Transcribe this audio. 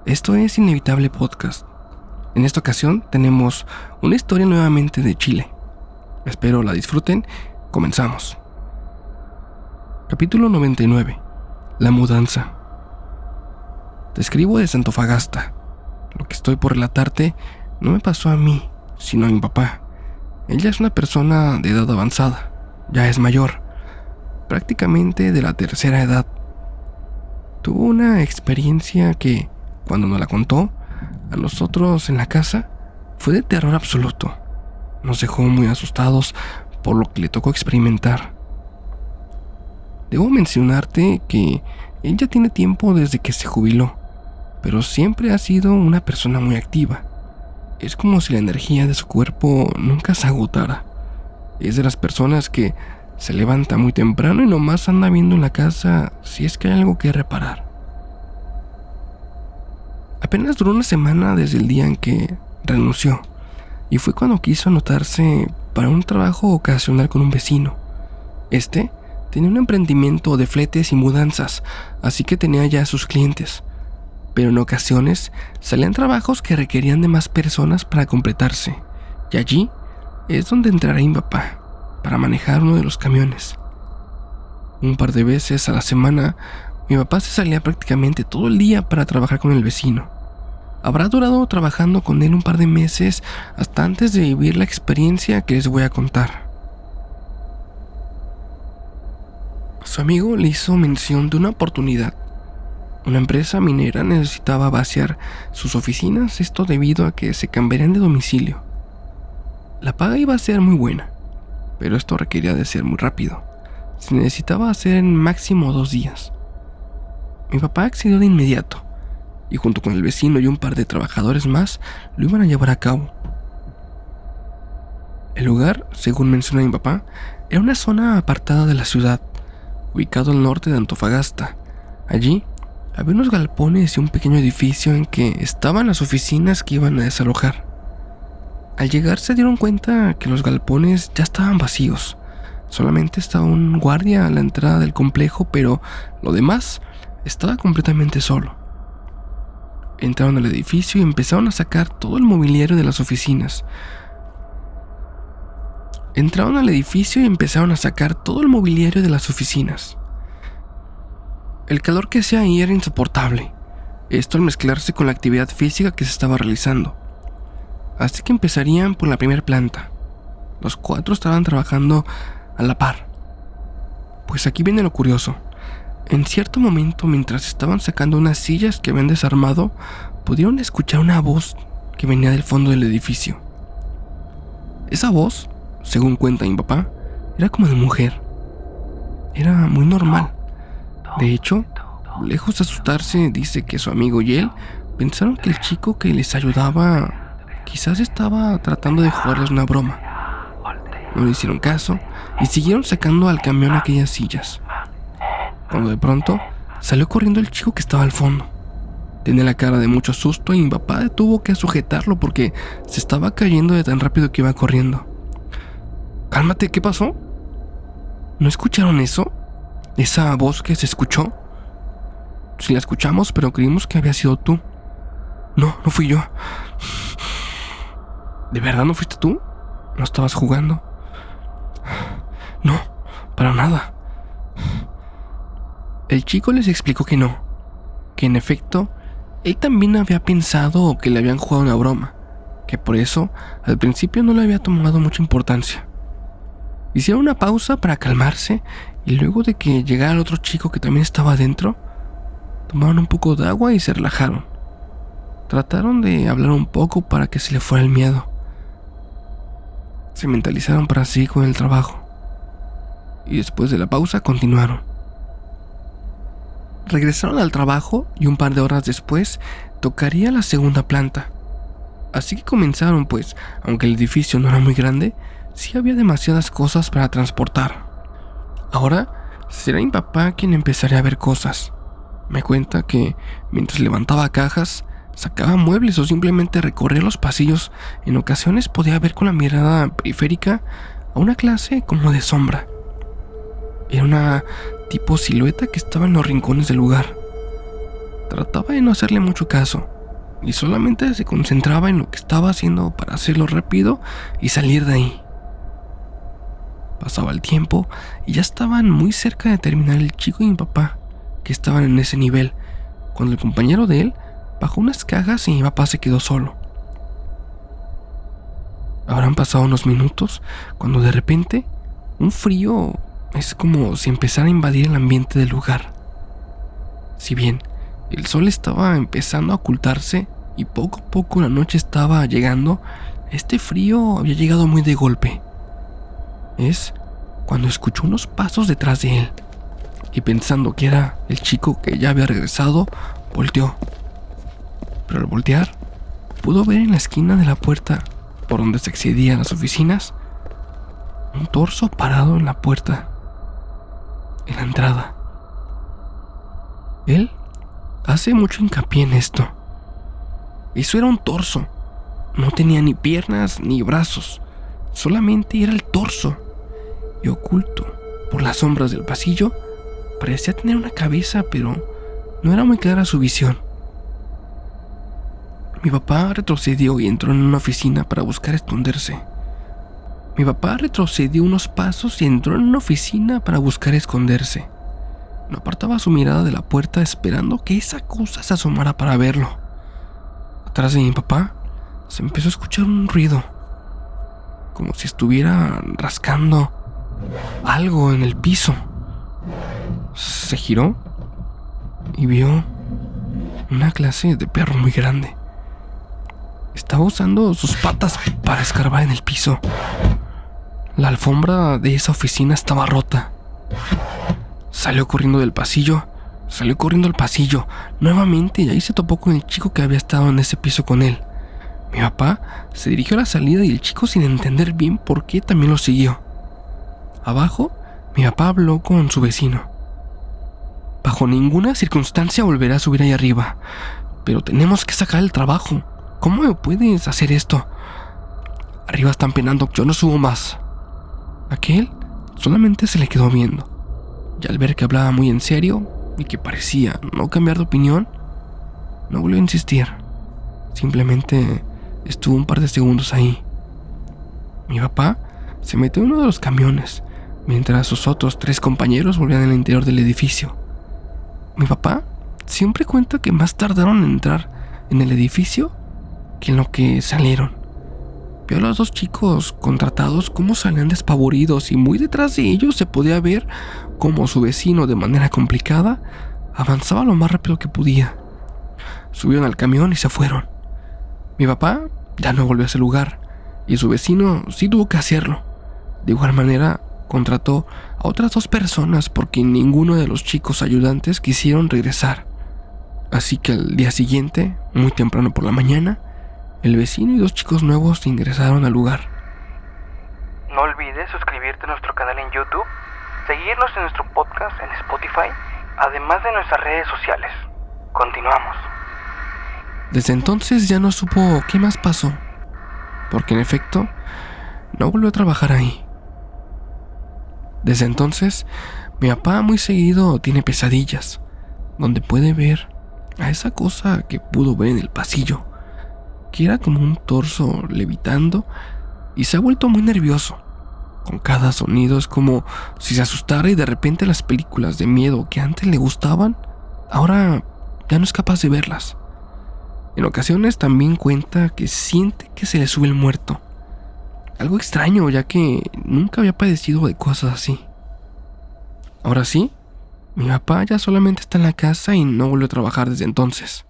Esto es Inevitable Podcast. En esta ocasión tenemos una historia nuevamente de Chile. Espero la disfruten. Comenzamos. Capítulo 99. La mudanza. Te escribo desde Antofagasta. Lo que estoy por relatarte no me pasó a mí, sino a mi papá. Él ya es una persona de edad avanzada. Ya es mayor. Prácticamente de la tercera edad. Tuvo una experiencia que, cuando nos la contó, a nosotros en la casa, fue de terror absoluto. Nos dejó muy asustados por lo que le tocó experimentar. Debo mencionarte que él ya tiene tiempo desde que se jubiló, pero siempre ha sido una persona muy activa. Es como si la energía de su cuerpo nunca se agotara. Es de las personas que se levanta muy temprano y nomás anda viendo en la casa si es que hay algo que reparar. Apenas duró una semana desde el día en que renunció, y fue cuando quiso anotarse para un trabajo ocasional con un vecino. Este tenía un emprendimiento de fletes y mudanzas, así que tenía ya a sus clientes, pero en ocasiones salían trabajos que requerían de más personas para completarse, y allí es donde entraría mi papá para manejar uno de los camiones. Un par de veces a la semana, mi papá se salía prácticamente todo el día para trabajar con el vecino. Habrá durado trabajando con él un par de meses hasta antes de vivir la experiencia que les voy a contar. Su amigo le hizo mención de una oportunidad. Una empresa minera necesitaba vaciar sus oficinas, esto debido a que se cambiarían de domicilio. La paga iba a ser muy buena, pero esto requería de ser muy rápido. Se necesitaba hacer en máximo 2 días. Mi papá accedió de inmediato, y junto con el vecino y un par de trabajadores más, lo iban a llevar a cabo. El lugar, según menciona mi papá, era una zona apartada de la ciudad, ubicado al norte de Antofagasta. Allí había unos galpones y un pequeño edificio en que estaban las oficinas que iban a desalojar. Al llegar se dieron cuenta que los galpones ya estaban vacíos. Solamente estaba un guardia a la entrada del complejo, pero lo demás estaba completamente solo. Entraron al edificio y empezaron a sacar todo el mobiliario de las oficinas. El calor que hacía ahí era insoportable. Esto al mezclarse con la actividad física que se estaba realizando. Así que empezarían por la primera planta. Los 4 estaban trabajando a la par. Pues aquí viene lo curioso. En cierto momento, mientras estaban sacando unas sillas que habían desarmado, pudieron escuchar una voz que venía del fondo del edificio. Esa voz, según cuenta mi papá, era como de mujer. Era muy normal. De hecho, lejos de asustarse, dice que su amigo y él pensaron que el chico que les ayudaba quizás estaba tratando de jugarles una broma. No le hicieron caso y siguieron sacando al camión aquellas sillas. Cuando de pronto salió corriendo el chico que estaba al fondo. Tenía la cara de mucho susto y mi papá tuvo que sujetarlo porque se estaba cayendo de tan rápido que iba corriendo. Cálmate, ¿qué pasó? ¿No escucharon eso? ¿Esa voz que se escuchó? Sí la escuchamos, pero creímos que había sido tú. No fui yo. ¿De verdad no fuiste tú? ¿No estabas jugando? No, para nada. El chico les explicó que no, que en efecto, él también había pensado que le habían jugado una broma, que por eso al principio no le había tomado mucha importancia. Hicieron una pausa para calmarse y luego de que llegara el otro chico que también estaba adentro, tomaron un poco de agua y se relajaron. Trataron de hablar un poco para que se le fuera el miedo. Se mentalizaron para seguir con el trabajo y después de la pausa continuaron. Regresaron al trabajo y un par de horas después tocaría la segunda planta. Así que comenzaron, pues, aunque el edificio no era muy grande, sí había demasiadas cosas para transportar. Ahora será mi papá quien empezaría a ver cosas. Me cuenta que mientras levantaba cajas, sacaba muebles o simplemente recorría los pasillos, en ocasiones podía ver con la mirada periférica a una clase como de sombra. Era una tipo silueta que estaba en los rincones del lugar. Trataba de no hacerle mucho caso, y solamente se concentraba en lo que estaba haciendo para hacerlo rápido y salir de ahí. Pasaba el tiempo y ya estaban muy cerca de terminar el chico y mi papá, que estaban en ese nivel, cuando el compañero de él bajó unas cajas y mi papá se quedó solo. Habrán pasado unos minutos cuando de repente un frío es como si empezara a invadir el ambiente del lugar. Si bien el sol estaba empezando a ocultarse y poco a poco la noche estaba llegando, este frío había llegado muy de golpe. Es cuando escuchó unos pasos detrás de él y, pensando que era el chico que ya había regresado, volteó. Pero al voltear, pudo ver en la esquina de la puerta por donde se accedían las oficinas un torso parado en la puerta, en la entrada. Él hace mucho hincapié en esto. Eso era un torso. No tenía ni piernas ni brazos, solamente era el torso. Y oculto por las sombras del pasillo, parecía tener una cabeza, pero no era muy clara su visión. Mi papá retrocedió y entró en una oficina para buscar esconderse. Mi papá retrocedió unos pasos y entró en una oficina para buscar esconderse. No apartaba su mirada de la puerta esperando que esa cosa se asomara para verlo. Atrás de mi papá se empezó a escuchar un ruido, como si estuviera rascando algo en el piso. Se giró y vio una clase de perro muy grande. Estaba usando sus patas para escarbar en el piso. La alfombra de esa oficina estaba rota. Salió corriendo al pasillo, nuevamente, y ahí se topó con el chico que había estado en ese piso con él. Mi papá se dirigió a la salida y el chico, sin entender bien por qué, también lo siguió. Abajo, mi papá habló con su vecino. Bajo ninguna circunstancia volverá a subir ahí arriba, pero tenemos que sacar el trabajo. ¿Cómo me puedes hacer esto? Arriba están penando, yo no subo más. Aquel solamente se le quedó viendo, y al ver que hablaba muy en serio y que parecía no cambiar de opinión, no volvió a insistir. Simplemente estuvo un par de segundos ahí. Mi papá se metió en uno de los camiones, mientras sus otros 3 compañeros volvían al interior del edificio. Mi papá siempre cuenta que más tardaron en entrar en el edificio que en lo que salieron. Vio a los 2 chicos contratados cómo salían despavoridos, y muy detrás de ellos se podía ver cómo su vecino, de manera complicada, avanzaba lo más rápido que podía. Subieron al camión y se fueron. Mi papá ya no volvió a ese lugar, y su vecino sí tuvo que hacerlo. De igual manera, contrató a otras 2 personas porque ninguno de los chicos ayudantes quisieron regresar. Así que al día siguiente, muy temprano por la mañana, el vecino y 2 chicos nuevos ingresaron al lugar. No olvides suscribirte a nuestro canal en YouTube, seguirnos en nuestro podcast en Spotify, además de nuestras redes sociales. Continuamos. Desde entonces ya no supo qué más pasó, porque en efecto no volvió a trabajar ahí. Desde entonces, mi papá muy seguido tiene pesadillas, donde puede ver a esa cosa que pudo ver en el pasillo, que era como un torso levitando, y se ha vuelto muy nervioso. Con cada sonido es como si se asustara, y de repente las películas de miedo que antes le gustaban, ahora ya no es capaz de verlas. En ocasiones también cuenta que siente que se le sube el muerto. Algo extraño, ya que nunca había padecido de cosas así. Ahora sí, mi papá ya solamente está en la casa y no volvió a trabajar desde entonces.